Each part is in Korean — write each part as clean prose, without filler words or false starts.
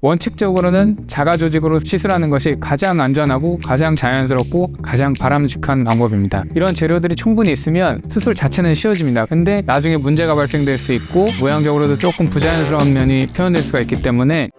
원칙적으로는 자가 조직으로 시술하는 것이 가장 안전하고 가장 자연스럽고 가장 바람직한 방법입니다. 이런 재료들이 충분히 있으면 수술 자체는 쉬워집니다. 근데 나중에 문제가 발생될 수 있고 모양적으로도 조금 부자연스러운 면이 표현될 수가 있기 때문에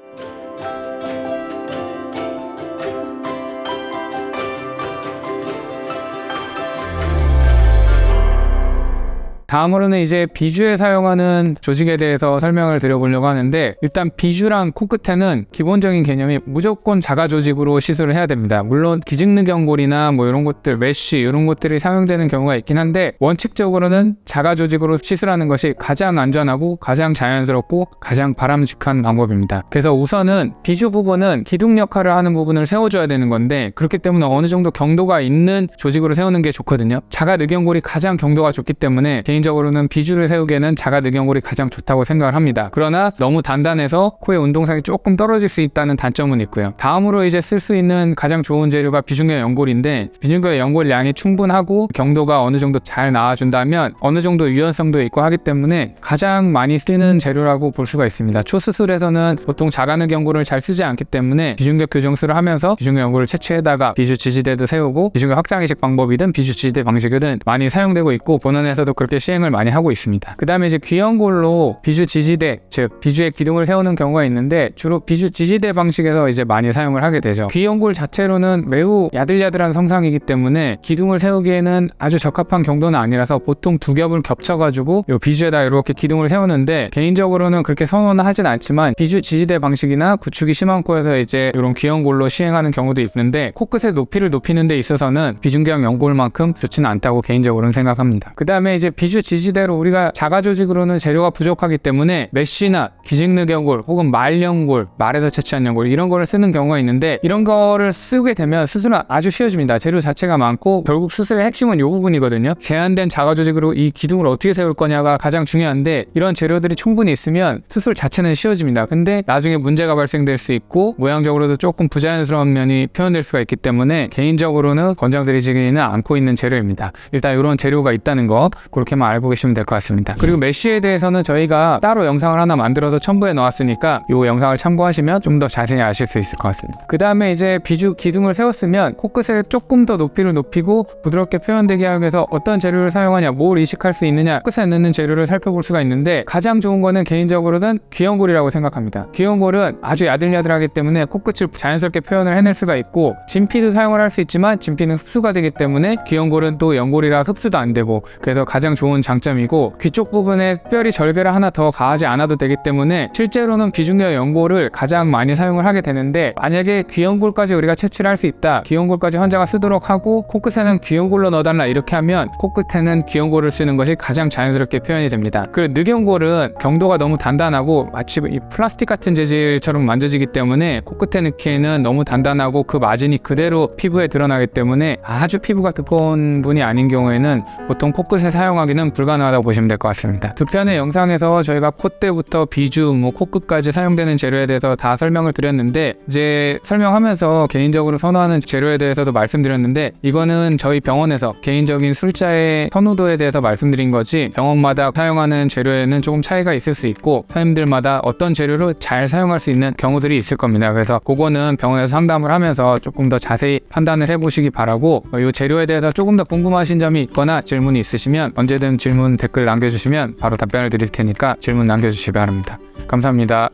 다음으로는 이제 비주에 사용하는 조직에 대해서 설명을 드려보려고 하는데, 일단 비주랑 코끝에는 기본적인 개념이 무조건 자가 조직으로 시술을 해야 됩니다. 물론 기증늑연골이나 뭐 이런 것들, 메쉬 이런 것들이 사용되는 경우가 있긴 한데, 원칙적으로는 자가 조직으로 시술하는 것이 가장 안전하고 가장 자연스럽고 가장 바람직한 방법입니다. 그래서 우선은 비주 부분은 기둥 역할을 하는 부분을 세워줘야 되는 건데, 그렇기 때문에 어느 정도 경도가 있는 조직으로 세우는 게 좋거든요. 자가 늑연골이 가장 경도가 좋기 때문에 개인적으로는 비주를 세우기에는 자가 늑연골이 가장 좋다고 생각을 합니다. 그러나 너무 단단해서 코의 운동성이 조금 떨어질 수 있다는 단점은 있고요. 다음으로 이제 쓸 수 있는 가장 좋은 재료가 비중격 연골인데, 비중격 연골 양이 충분하고 경도가 어느 정도 잘 나와준다면 어느 정도 유연성도 있고 하기 때문에 가장 많이 쓰는 재료라고 볼 수가 있습니다. 초수술에서는 보통 자가 늑연골을 잘 쓰지 않기 때문에 비중격 교정술을 하면서 비중격 연골을 채취해다가 비주 지지대도 세우고, 비중격 확장 이식 방법이든 비주 지지대 방식이든 많이 사용되고 있고, 본원에서도 그렇게 시행을 많이 하고 있습니다. 그 다음에 이제 귀연골로 비주 지지대, 즉 비주의 기둥을 세우는 경우가 있는데, 주로 비주 지지대 방식에서 이제 많이 사용을 하게 되죠. 귀연골 자체로는 매우 야들야들한 성상이기 때문에 기둥을 세우기에는 아주 적합한 경도는 아니라서 보통 두 겹을 겹쳐가지고 요 비주에다 이렇게 기둥을 세우는데, 개인적으로는 그렇게 선호는 하진 않지만 비주 지지대 방식이나 구축이 심한 코에서 이제 이런 귀연골로 시행하는 경우도 있는데, 코끝의 높이를 높이는 데 있어서는 비중격 연골만큼 좋지는 않다고 개인적으로는 생각합니다. 그 다음에 이제 비주 지지대로 우리가 자가 조직으로는 재료가 부족하기 때문에 메쉬나 기증늑연골 혹은 말연골, 말에서 채취한 연골 이런 거를 쓰는 경우가 있는데, 이런 거를 쓰게 되면 수술은 아주 쉬워집니다. 재료 자체가 많고 결국 수술의 핵심은 이 부분이거든요. 제한된 자가 조직으로 이 기둥을 어떻게 세울 거냐가 가장 중요한데, 이런 재료들이 충분히 있으면 수술 자체는 쉬워집니다. 근데 나중에 문제가 발생될 수 있고 모양적으로도 조금 부자연스러운 면이 표현될 수가 있기 때문에 개인적으로는 권장드리지는 않고 있는 재료입니다. 일단 이런 재료가 있다는 거 그렇게만 알고 계시면 될 것 같습니다. 그리고 메쉬에 대해서는 저희가 따로 영상을 하나 만들어서 첨부해 놓았으니까 이 영상을 참고하시면 좀 더 자세히 아실 수 있을 것 같습니다. 그 다음에 이제 비주 기둥을 세웠으면 코끝에 조금 더 높이를 높이고 부드럽게 표현되게 하기 위해서 어떤 재료를 사용하냐, 뭘 이식할 수 있느냐, 끝에 넣는 재료를 살펴볼 수가 있는데, 가장 좋은 거는 개인적으로는 귀연골이라고 생각합니다. 귀연골은 아주 야들야들하기 때문에 코끝을 자연스럽게 표현을 해낼 수가 있고, 진피도 사용을 할 수 있지만 진피는 흡수가 되기 때문에 귀연골은 또 연골이라 흡수도 안 되고, 그래서 가장 좋은 장점이고, 귀 쪽 부분에 특별히 절개를 하나 더 가하지 않아도 되기 때문에 실제로는 비중격 연골을 가장 많이 사용을 하게 되는데, 만약에 귀연골까지 우리가 채취를 할 수 있다, 귀연골까지 환자가 쓰도록 하고 코끝에는 귀연골로 넣어달라 이렇게 하면 코끝에는 귀연골을 쓰는 것이 가장 자연스럽게 표현이 됩니다. 그리고 늑연골은 경도가 너무 단단하고 마치 이 플라스틱 같은 재질처럼 만져지기 때문에 코끝에 넣기에는 너무 단단하고 그 마진이 그대로 피부에 드러나기 때문에 아주 피부가 두꺼운 분이 아닌 경우에는 보통 코끝에 사용하기는 불가능하다고 보시면 될 것 같습니다. 두 편의 영상에서 저희가 콧대부터 비주, 코끝까지 사용되는 재료에 대해서 다 설명을 드렸는데, 이제 설명하면서 개인적으로 선호하는 재료에 대해서도 말씀드렸는데, 이거는 저희 병원에서 개인적인 술자의 선호도에 대해서 말씀드린 거지, 병원마다 사용하는 재료에는 조금 차이가 있을 수 있고 선생님들마다 어떤 재료를 잘 사용할 수 있는 경우들이 있을 겁니다. 그래서 그거는 병원에서 상담을 하면서 조금 더 자세히 판단을 해보시기 바라고, 이 재료에 대해서 조금 더 궁금하신 점이 있거나 질문이 있으시면 언제든 질문 댓글 남겨주시면 바로 답변을 드릴 테니까 질문 남겨주시기 바랍니다. 감사합니다.